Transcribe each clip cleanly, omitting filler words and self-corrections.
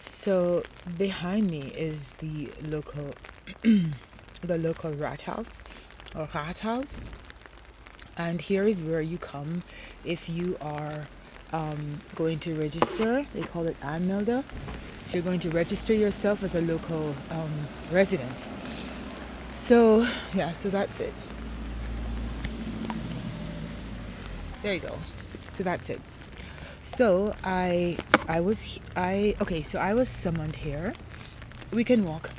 So behind me is the local rat house or rat house, and here is where you come if you are going to register. They call it aanmelden. If you're going to register yourself as a local resident. So yeah, so that's it. There you go. So that's it. So I was summoned here. We can walk.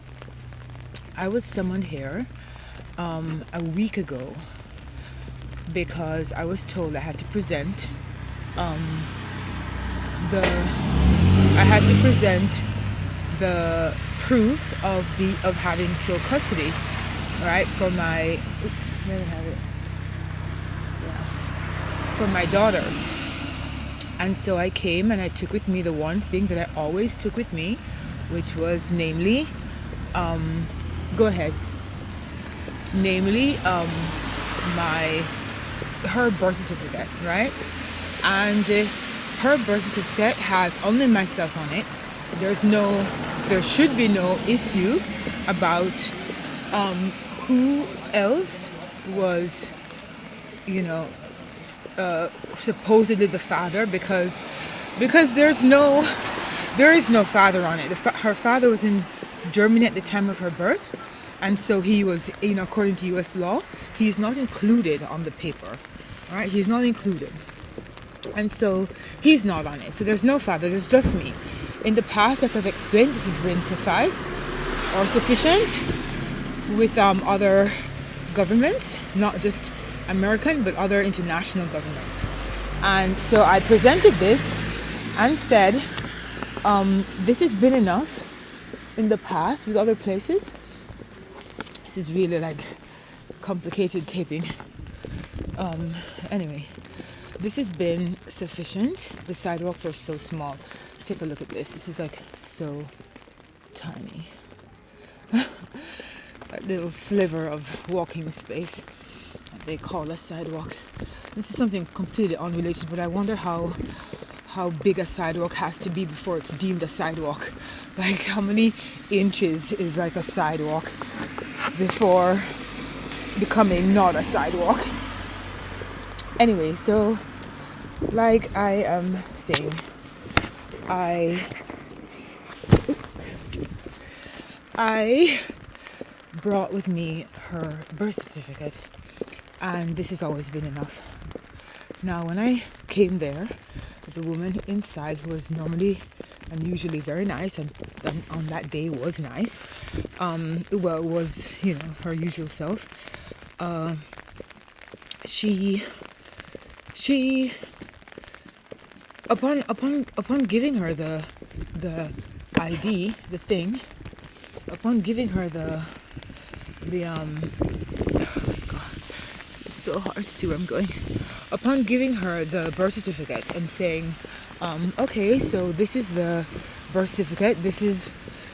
I was summoned here a week ago because I was told I had to present the proof of having sole custody, right, for my for my daughter. And so I came and I took with me the one thing that I always took with me, which was namely her birth certificate, right? And her birth certificate has only myself on it. There should be no issue about who else was, supposedly the father, because there is no father on it. Her father was in Germany at the time of her birth, and so he was, according to U.S. law, he's not included on the paper, right? He's not included, and so he's not on it. So there's no father. There's just me. In the past, like I've explained, this has been sufficient with other governments, not just American, but other international governments. And so I presented this and said, this has been enough in the past with other places. This is really like complicated taping. Anyway, this has been sufficient. The sidewalks are so small. Take a look at this. This is like so tiny. A little sliver of walking space they call a sidewalk. This is something completely unrelated, but I wonder how big a sidewalk has to be before it's deemed a sidewalk. Like, how many inches is like a sidewalk before becoming not a sidewalk? Anyway, so like I am saying, I brought with me her birth certificate, and this has always been enough. Now, when I came there, the woman inside, who was normally and usually very nice, and on that day was nice, was her usual self. She upon giving her the ID, the thing, upon giving her the God, it's so hard to see where I'm going. Upon giving her the birth certificate and saying, okay, so this is the birth certificate, this is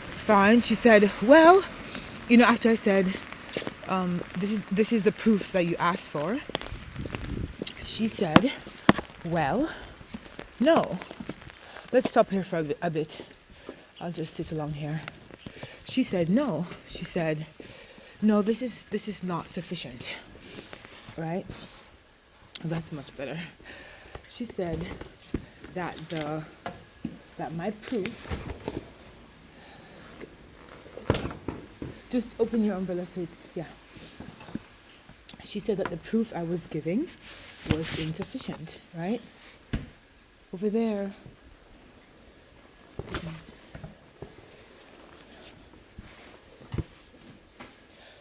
fine. She said, well, after I said, this is the proof that you asked for. She said, well, no. Let's stop here for a bit. I'll just sit along here. She said, no. She said, no, this is not sufficient. Right? That's much better. She said that my proof. Just open your umbrella so it's, yeah. She said that the proof I was giving was insufficient, right? Over there. Goodness.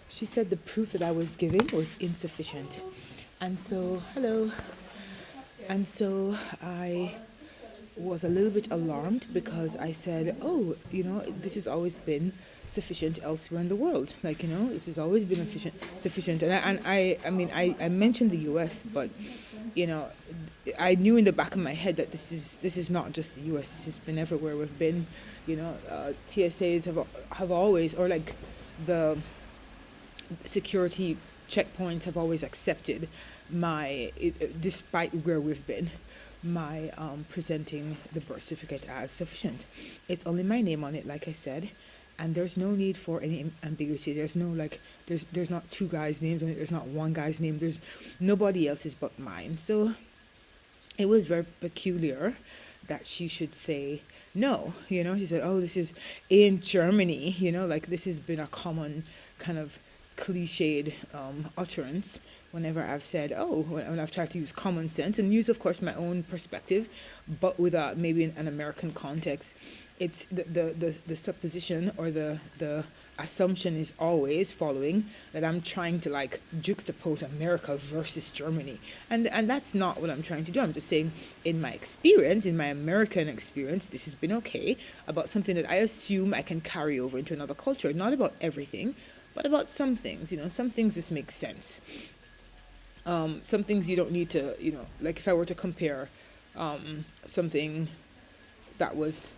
She said the proof that I was giving was insufficient. And so, hello. And so I was a little bit alarmed because I said, oh, this has always been sufficient elsewhere in the world. Like, this has always been sufficient. And I mentioned the US, but, I knew in the back of my head that this is not just the US. This has been everywhere we've been. TSAs have always, or like the security checkpoints have always accepted despite where we've been. my presenting the birth certificate as sufficient. It's only my name on it, like I said, and there's no need for any ambiguity. There's no like there's not two guys' names on it. There's not one guy's name. There's nobody else's but mine. So it was very peculiar that she should say no. She said, "Oh, this is in Germany." Like this has been a common kind of cliched utterance whenever I've said, "Oh," when I've tried to use common sense and use, of course, my own perspective, but with maybe in an American context. It's the supposition or the assumption is always following that I'm trying to like juxtapose America versus Germany, and that's not what I'm trying to do. I'm just saying, in my experience, in my American experience, this has been okay about something that I assume I can carry over into another culture. Not about everything, but about some things. Some things just make sense. Some things you don't need to, like if I were to compare something that was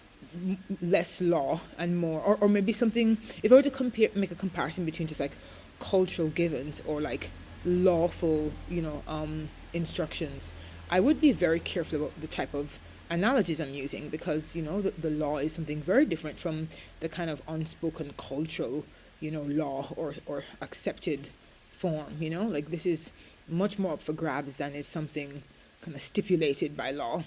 less law and more, or maybe something, if I were to make a comparison between just like cultural givens or like lawful, instructions, I would be very careful about the type of analogies I'm using, because the law is something very different from the kind of unspoken cultural law or accepted form. Like this is much more up for grabs than is something kind of stipulated by law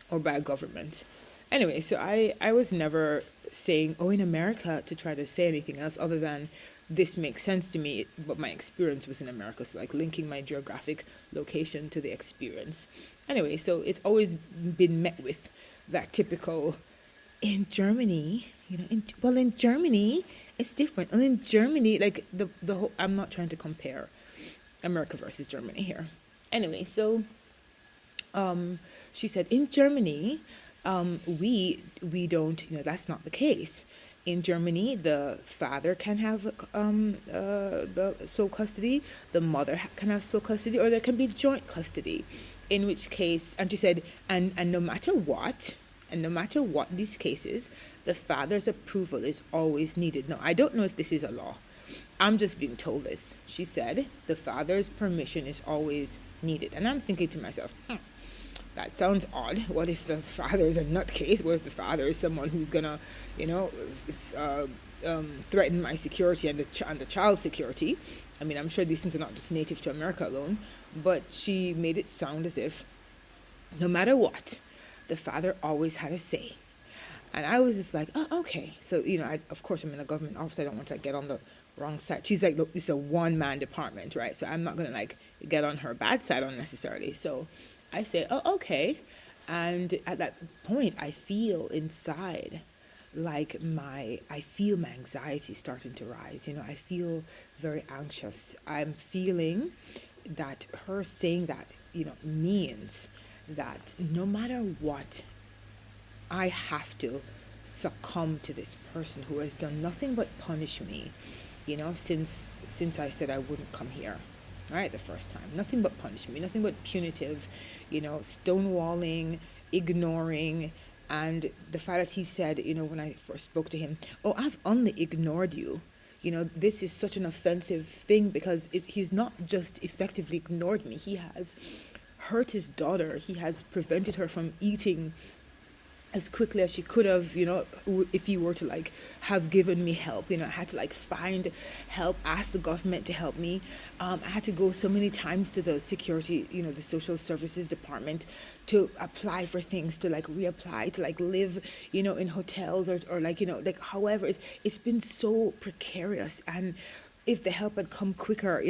or by a government. Anyway, so I was never saying, oh, in America, to try to say anything else other than this makes sense to me, but my experience was in America. So like linking my geographic location to the experience. Anyway, so it's always been met with that typical, in Germany, in Germany, it's different. And in Germany, like the whole, I'm not trying to compare America versus Germany here. Anyway, so she said, in Germany, we don't, that's not the case. In Germany, the father can have the sole custody, the mother can have sole custody, or there can be joint custody. In which case, and she said, and no matter what these cases, the father's approval is always needed. Now, I don't know if this is a law. I'm just being told this. She said the father's permission is always needed. And I'm thinking to myself, that sounds odd. What if the father is a nutcase? What if the father is someone who's gonna, threaten my security and the child's security? I mean, I'm sure these things are not just native to America alone, but she made it sound as if no matter what, the father always had a say. And I was just like, oh, okay. So, of course, I'm in a government office. I don't want to get on the wrong side. She's like, look, it's a one-man department, right? So I'm not going to, get on her bad side unnecessarily. So I say, oh, okay. And at that point, I feel inside I feel my anxiety starting to rise. I feel very anxious. I'm feeling that her saying that, means that no matter what, I have to succumb to this person who has done nothing but punish me, since I said I wouldn't come here, right, the first time. Nothing but punish me, nothing but punitive, stonewalling, ignoring. And the fact that he said, when I first spoke to him, oh, I've only ignored you. This is such an offensive thing because he's not just effectively ignored me. He has hurt his daughter. He has prevented her from eating as quickly as she could have, if he were to have given me help. I had to find help, ask the government to help me. I had to go so many times to the security, the social services department to apply for things, to reapply, to live, in hotels or however, it's been so precarious. And if the help had come quicker,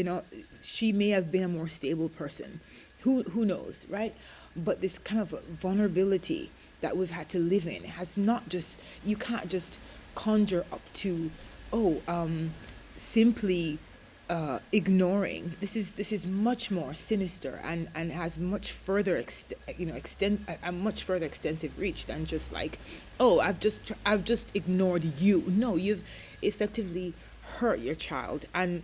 she may have been a more stable person. Who knows, right? But this kind of vulnerability that we've had to live in has not just, you can't just conjure up to, simply ignoring. This is much more sinister and has much further a much further extensive reach than just I've just ignored you. No, you've effectively hurt your child. And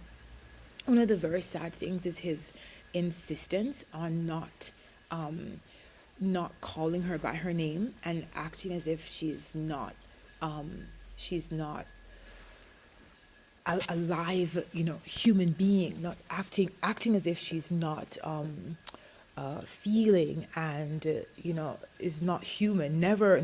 one of the very sad things is his insistence on not calling her by her name and acting as if she's not a live human being, not acting as if she's not feeling and is not human. Never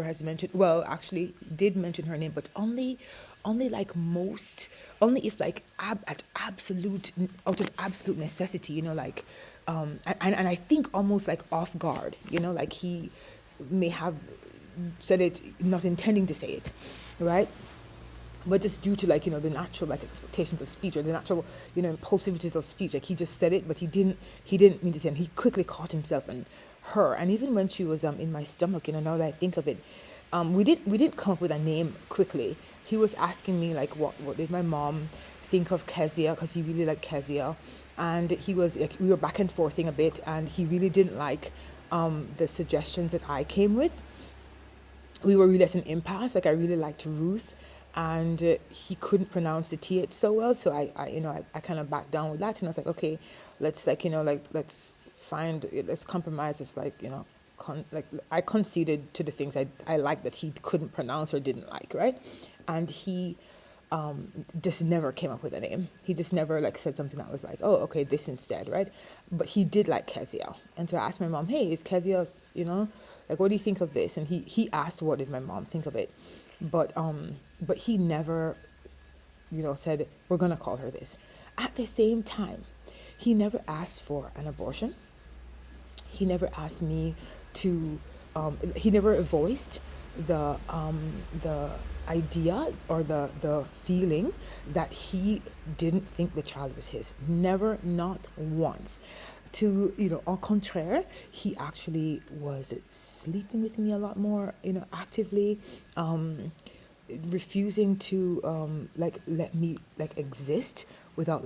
has mentioned, well, actually did mention her name, but only like most, only if like at absolute, out of absolute necessity, like and I think almost like off guard, like he may have said it not intending to say it, right? But just due to like the natural like expectations of speech, or the natural impulsivities of speech, like he just said it, but he didn't mean to say it, and he quickly caught himself and her. And even when she was in my stomach, now that I think of it, we didn't come up with a name quickly. He was asking me like what did my mom think of Kezia, because he really liked Kezia, and he was like, we were back and forthing a bit, and he really didn't like the suggestions that I came with. We were really at an impasse. Like I really liked Ruth, and he couldn't pronounce the th so well, so I kind of backed down with that, and I was like, okay, let's let's compromise. It's like I conceded to the things I liked that he couldn't pronounce or didn't like, right? And he just never came up with a name. He just never like said something that was like, oh, okay, this instead, right? But he did like Kezia, and so I asked my mom, hey, is Kezia, like, what do you think of this? And he asked, what did my mom think of it? But he never, said, we're going to call her this. At the same time, he never asked for an abortion. He never asked me to, he never voiced the idea or the feeling that he didn't think the child was his. Never, not once. To, au contraire, he actually was sleeping with me a lot more, actively, refusing to, let me, exist without,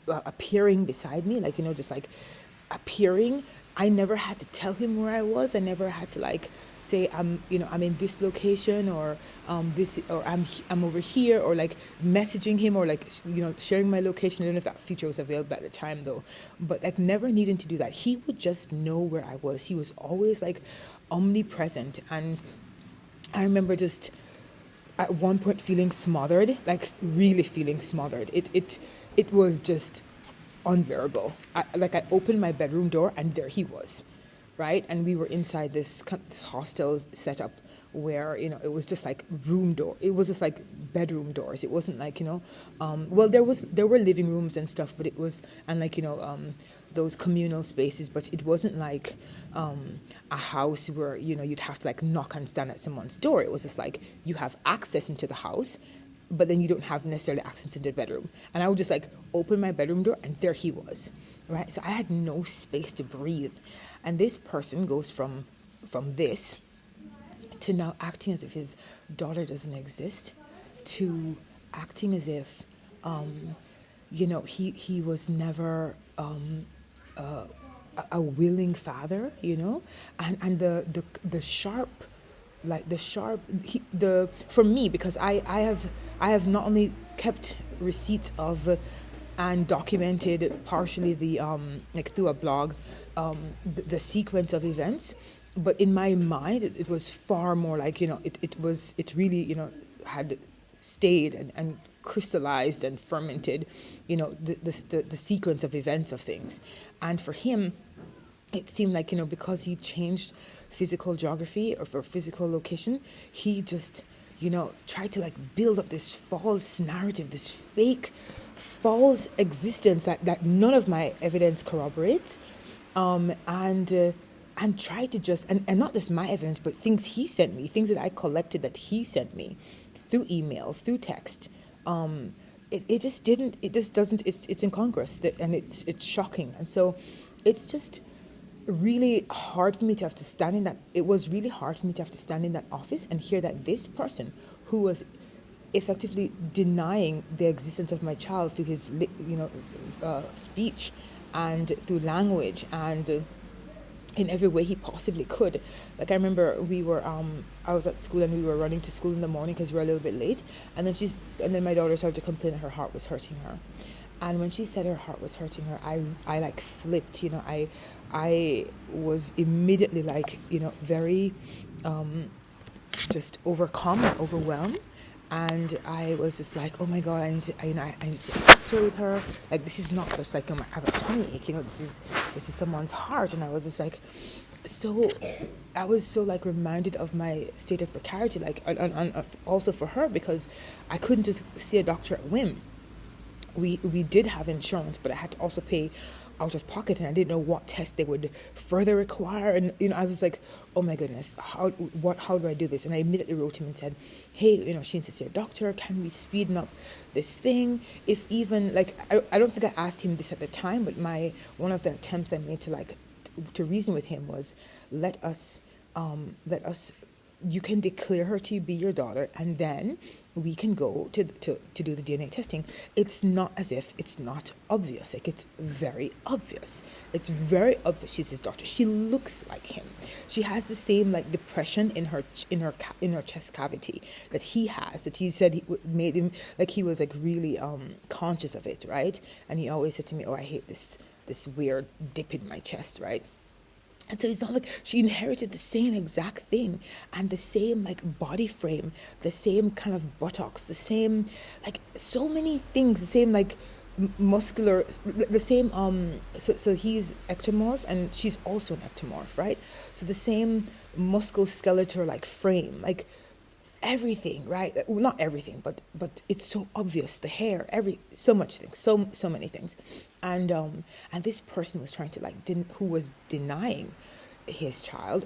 appearing beside me, just, appearing. I never had to tell him where I was. I never had to, say, I'm in this location, or this, or I'm over here, or, messaging him, or, sharing my location. I don't know if that feature was available at the time, though. But, never needing to do that. He would just know where I was. He was always, omnipresent. And I remember just at one point feeling smothered, really feeling smothered. It was just unbearable. I opened my bedroom door, and there he was, right? And we were inside this hostel setup where it was just room door. It was just bedroom doors. It wasn't well, there were living rooms and stuff, but it was, and those communal spaces, but it wasn't a house where you'd have to knock and stand at someone's door. It was just you have access into the house, but then you don't have necessarily access to the bedroom. And I would just open my bedroom door, and there he was, right? So I had no space to breathe. And this person goes from this to now acting as if his daughter doesn't exist, to acting as if, he was never a willing father, and the sharp, for me, because I have not only kept receipts of and documented partially the through a blog the sequence of events, but in my mind it was far more it really had stayed and crystallized and fermented the sequence of events of things. And for him, it seemed because he changed physical geography or for physical location, he just tried to build up this false narrative, this fake false existence that none of my evidence corroborates, and tried to just and not just my evidence, but things he sent me, things that I collected that he sent me through email, through text. It just doesn't, it's incongruous, and it's shocking. And so it's just really hard for me to have to stand in that. It was really hard for me to have to stand in that office and hear that this person who was effectively denying the existence of my child through his speech and through language and in every way he possibly could. I remember I was at school, and we were running to school in the morning because we were a little bit late, and then my daughter started to complain that her heart was hurting her. And when she said her heart was hurting her, I flipped. I was immediately very just overcome and overwhelmed. And I was just oh my God, I need to talk with her. This is not just I have a tummy ache, this is this is someone's heart. And I was just like, so I was so like reminded of my state of precarity, like, and also for her, because I couldn't just see a doctor at whim. We did have insurance, but I had to also pay out of pocket, and I didn't know what test they would further require. And I was like, oh my goodness, how do I do this? And I immediately wrote him and said, hey, she needs to see a doctor. Can we speeden up this thing? If even like I don't think I asked him this at the time, but one of the attempts I made to reason with him was, let us you can declare her to be your daughter, and then we can go to do the DNA testing. It's not as if it's not obvious. Like, it's very obvious. It's very obvious she's his daughter. She looks like him. She has the same like depression in her chest cavity that he has. That he said made him like he was like really conscious of it, right? And he always said to me, "Oh, I hate this weird dip in my chest," right? And so it's not like she inherited the same exact thing, and the same like body frame, the same kind of buttocks, the same like so many things, the same like muscular, the same so he's ectomorph and she's also an ectomorph, right? So the same musculoskeletal like frame, like everything, right? Well, not everything, but it's so obvious. The hair, so much things, so many things, and this person was trying to like who was denying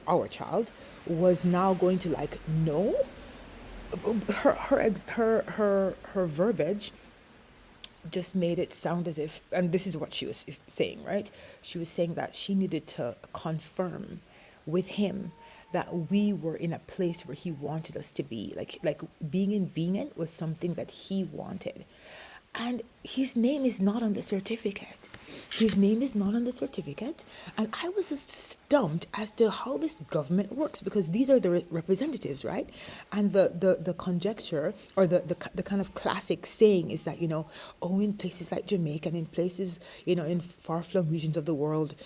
our child, was now going to like no. Her verbiage just made it sound as if, and this is what she was saying, right? She was saying that she needed to confirm with him that we were in a place where he wanted us to be, like being in was something that he wanted. And his name is not on the certificate. His name is not on the certificate. And I was just stumped as to how this government works, because these are the representatives, right? And the conjecture, or the kind of classic saying is that, in places like Jamaica and in places, in far-flung regions of the world,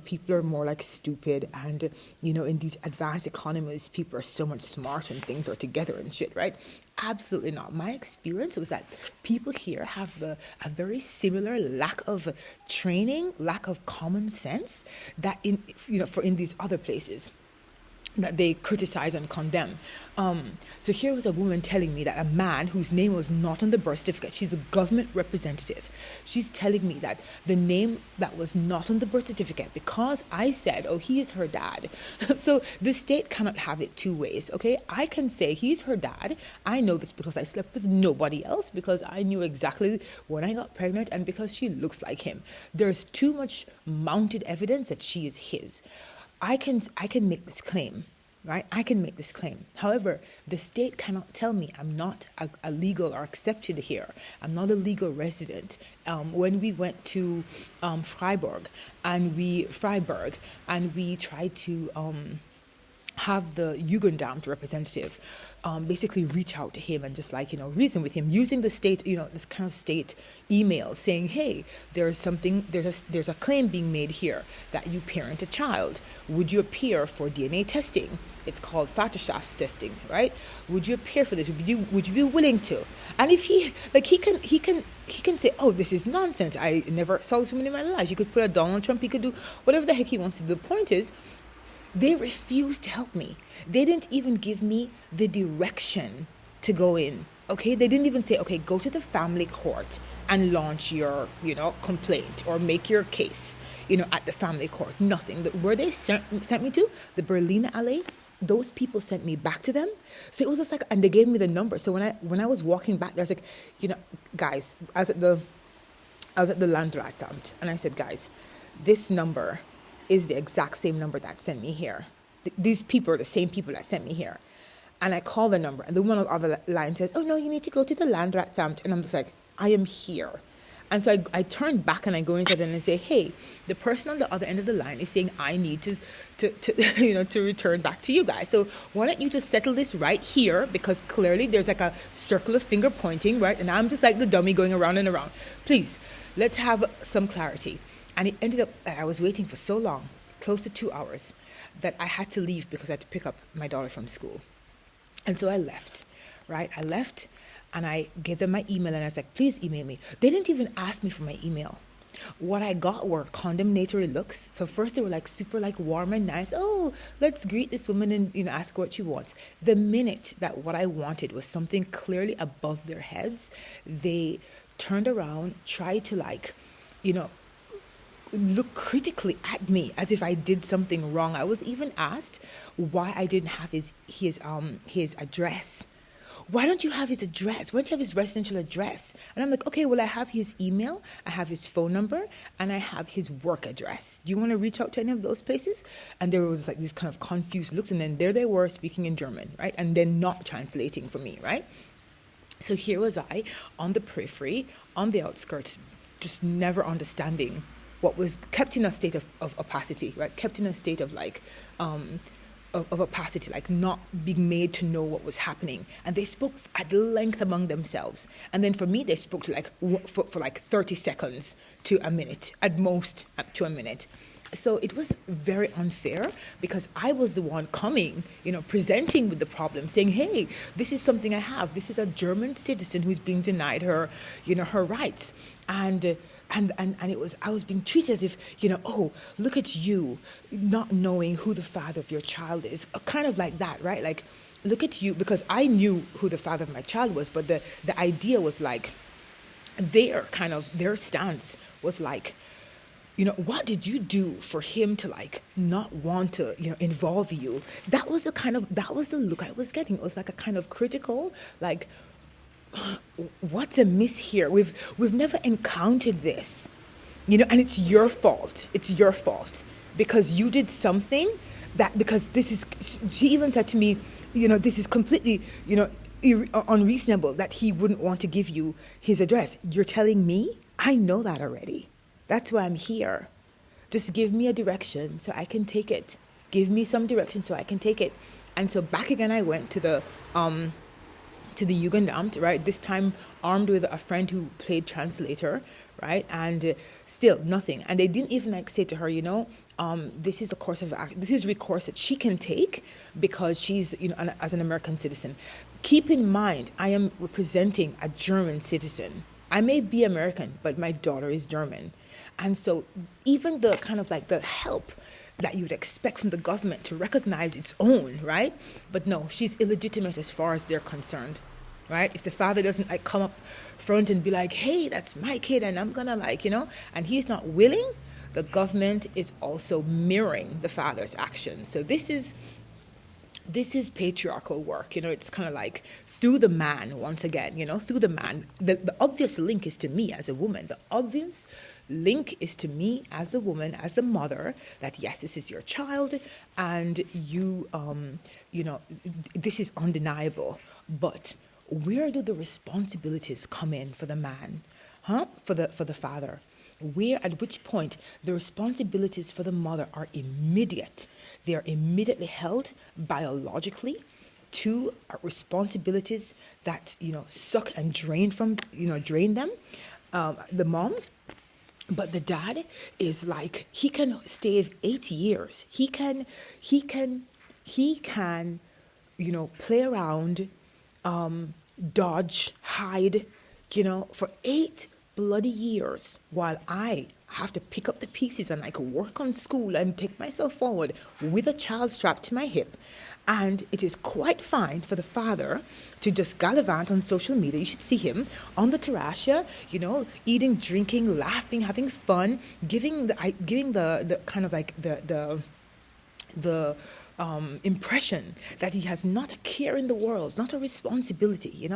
people are more like stupid. And, in these advanced economies, people are so much smarter and things are together and shit, right? Absolutely not. My experience was that people here have a very similar lack of training, lack of common sense that in these other places that they criticize and condemn. So here was a woman telling me that a man whose name was not on the birth certificate, she's a government representative, she's telling me that the name that was not on the birth certificate, because I said, oh, he is her dad. So the state cannot have it two ways, okay? I can say he's her dad. I know this because I slept with nobody else, because I knew exactly when I got pregnant, and because she looks like him. There's too much mounted evidence that she is his. I can make this claim, right? I can make this claim. However, the state cannot tell me I'm not a legal or accepted here. I'm not a legal resident. When we went to Freiburg and we tried to have the Jugendamt representative basically reach out to him and just reason with him using the state, this kind of state email saying, hey, there's a claim being made here that you parent a child. Would you appear for DNA testing? It's called Vaterschaftstesting, right? Would you appear for this? Would you be willing to? And if he can say, oh, this is nonsense. I never saw someone in my life. You could put a Donald Trump. He could do whatever the heck he wants to do. The point is, they refused to help me. They didn't even give me the direction to go in. Okay, they didn't even say, okay, go to the family court and launch your, complaint or make your case, at the family court. Nothing. Where they sent me to, the Berliner Allee, those people sent me back to them. So it was just like, and they gave me the number. So when I was walking back, I was like, guys, I was at the Landratsamt, and I said, guys, this number is the exact same number that sent me here. These people are the same people that sent me here. And I call the number, and the one on the other line says, oh, no, you need to go to the Landratsamt. And I'm just like, I am here. And so I turn back and I go inside and I say, hey, the person on the other end of the line is saying I need to return back to you guys. So why don't you just settle this right here? Because clearly there's like a circle of finger pointing, right? And I'm just like the dummy going around and around. Please, let's have some clarity. And it ended up, I was waiting for so long, close to 2 hours, that I had to leave because I had to pick up my daughter from school. And so I left, right? I left and I gave them my email and I was like, please email me. They didn't even ask me for my email. What I got were condemnatory looks. So first they were like super like warm and nice. Oh, let's greet this woman and ask her what she wants. The minute that what I wanted was something clearly above their heads, they turned around, tried to like, you know, look critically at me as if I did something wrong. I was even asked why I didn't have his address. Why don't you have his address? Why don't you have his residential address? And I'm like, okay, well, I have his email, I have his phone number, and I have his work address. Do you want to reach out to any of those places? And there was like these kind of confused looks, and then there they were speaking in German, right? And then not translating for me, right? So here was I on the periphery, on the outskirts, just never understanding what was kept in a state of opacity, right? Kept in a state of like, of opacity, like not being made to know what was happening. And they spoke at length among themselves. And then for me, they spoke to like for like 30 seconds to a minute, at most to a minute. So it was very unfair because I was the one coming, presenting with the problem, saying, hey, this is something I have. This is a German citizen who's being denied her, her rights. And it was, I was being treated as if, oh, look at you not knowing who the father of your child is. Kind of like that, right? Like, look at you, because I knew who the father of my child was, but the idea was like, their stance was like, what did you do for him to like not want to, involve you? That was the look I was getting. It was like a kind of critical, like, what's amiss here? We've never encountered this, and it's your fault. It's your fault because you did something because this is, she even said to me, this is completely, unreasonable that he wouldn't want to give you his address. You're telling me? I know that already. That's why I'm here. Just give me a direction so I can take it. Give me some direction so I can take it. And so back again I went to the Jugendamt, right? This time armed with a friend who played translator, right? And still nothing. And they didn't even like say to her, this is recourse that she can take because she's, as an American citizen. Keep in mind, I am representing a German citizen. I may be American, but my daughter is German. And so even the kind of like the help that you would expect from the government to recognize its own, right? But no, she's illegitimate as far as they're concerned, right? If the father doesn't like come up front and be like, hey, that's my kid and I'm gonna like, and he's not willing, the government is also mirroring the father's actions. So this is patriarchal work, it's kind of like through the man once again, through the man. The obvious link is to me as a woman. The obvious link is to me as a woman, as the mother, that yes, this is your child and you, this is undeniable. But where do the responsibilities come in for the man, for the father? At which point the responsibilities for the mother are immediate. They are immediately held biologically to responsibilities that, suck and drain them, the mom. But the dad is like, he can stay 8 years. He can, play around, dodge, hide, for 8 bloody years while I have to pick up the pieces and like work on school and take myself forward with a child strapped to my hip. And it is quite fine for the father to just gallivant on social media. You should see him on the terrace, eating, drinking, laughing, having fun, giving the kind of like the impression that he has not a care in the world, not a responsibility,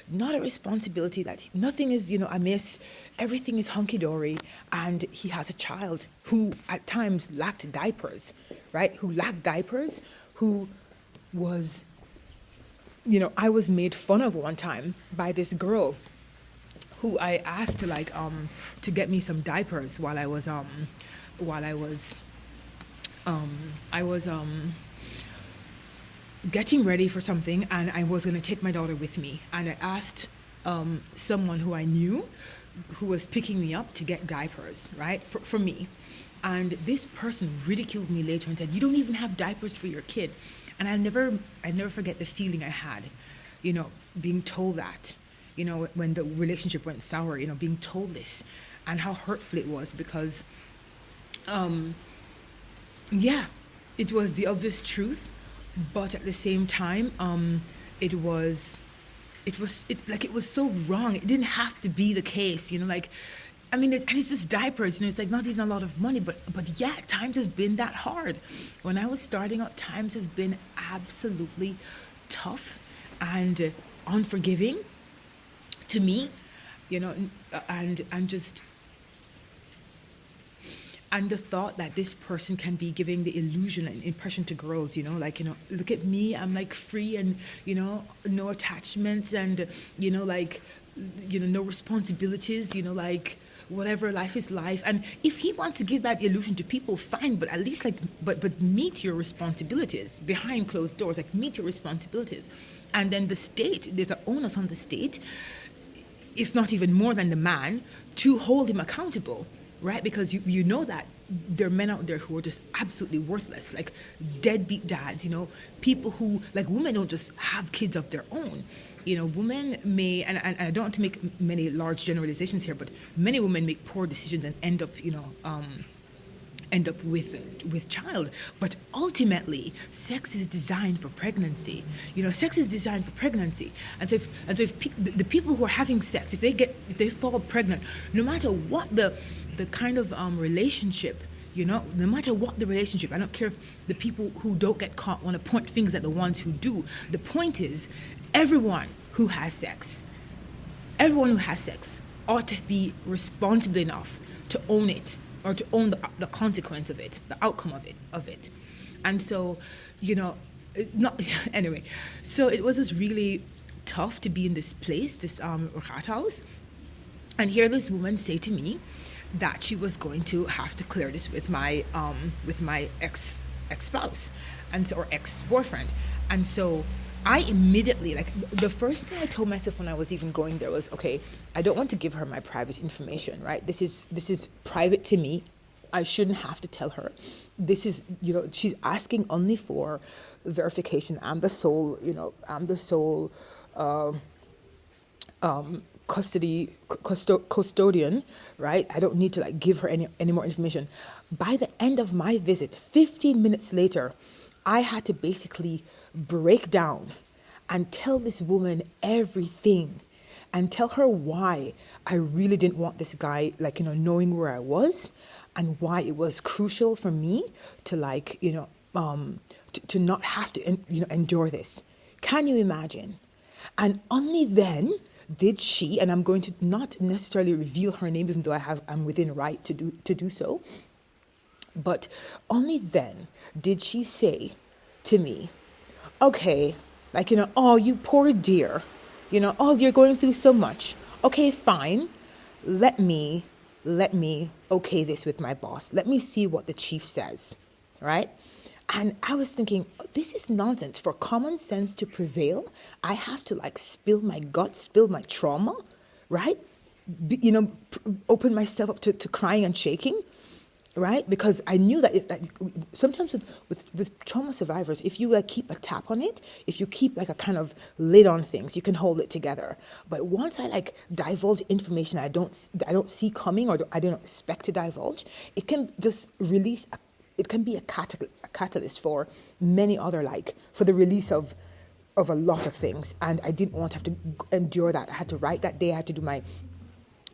not a responsibility, that nothing is, amiss, everything is hunky-dory, and he has a child who at times lacked diapers, right? Who was, I was made fun of one time by this girl who I asked to get me some diapers while I was getting ready for something, and I was going to take my daughter with me. And I asked someone who I knew who was picking me up to get diapers, right, for me. And this person ridiculed me later and said, you don't even have diapers for your kid. And I never forget the feeling I had, being told that, when the relationship went sour, being told this. and how hurtful it was, because yeah, it was the obvious truth, but at the same time, it was it was so wrong. It didn't have to be the case, like, I mean, and it's just diapers, it's like not even a lot of money, but yeah, times have been that hard. When I was starting out, times have been absolutely tough and unforgiving to me, and just, and the thought that this person can be giving the illusion and impression to girls, like, look at me, I'm like free, and, no attachments, and, like, no responsibilities, like, whatever, life is life. And if he wants to give that illusion to people, fine, but at least, like, but meet your responsibilities behind closed doors, like, meet your responsibilities. And then the state, there's an onus on the state, if not even more than the man, to hold him accountable, right? Because you know that there are men out there who are just absolutely worthless, like deadbeat dads, people who, like, women don't just have kids of their own. Women may, and I don't want to make many large generalizations here, but many women make poor decisions and end up with child. But ultimately, sex is designed for pregnancy. Sex is designed for pregnancy. And so if the people who are having sex, if they fall pregnant, no matter what the kind of relationship, no matter what the relationship, I don't care if the people who don't get caught want to point fingers at the ones who do. The point is, everyone who has sex ought to be responsible enough to own it, or to own the consequence of it, the outcome of it. And so, anyway, so it was just really tough to be in this place, this rat house, and hear this woman say to me that she was going to have to clear this with my ex-spouse, and so, or ex-boyfriend. And so I immediately, like, the first thing I told myself when I was even going there was, okay, I don't want to give her my private information, right? This is private to me. I shouldn't have to tell her. This is, she's asking only for verification. I'm the sole custodian, right? I don't need to, like, give her any more information. By the end of my visit, 15 minutes later, I had to basically break down and tell this woman everything, and tell her why I really didn't want this guy, like, knowing where I was, and why it was crucial for me to, like, to not have to endure this. Can you imagine? And only then did she, and I'm going to not necessarily reveal her name, even though I'm within right to do so, but only then did she say to me, okay, like, oh, you poor dear, oh, you're going through so much. Okay, fine. Let me okay this with my boss. Let me see what the chief says, right? And I was thinking, this is nonsense. For common sense to prevail, I have to, like, spill my guts, spill my trauma, right? Open myself up to crying and shaking, right? Because I knew that sometimes with trauma survivors, if you, like, keep a tap on it, if you keep, like, a kind of lid on things, you can hold it together. But once I, like, divulge information I don't see coming, or I don't expect to divulge, it can just release. It can be a catalyst for many other, like, for the release of a lot of things. And I didn't want to have to endure that. I had to write that day. I had to do my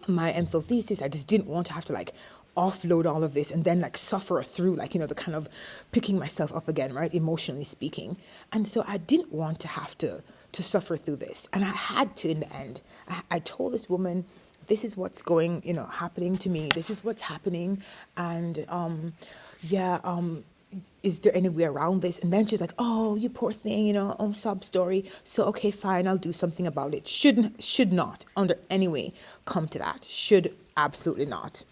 MPhil thesis. I just didn't want to have to, like, offload all of this and then, like, suffer through, like, the kind of picking myself up again, right, emotionally speaking. And so I didn't want to have to suffer through this, and I had to. In the end, I told this woman, this is what's happening to me, this is what's happening, and is there any way around this? And then she's like, oh, you poor thing, sob story. So, okay, fine, I'll do something about it. Should not under any way come to that. Should absolutely not.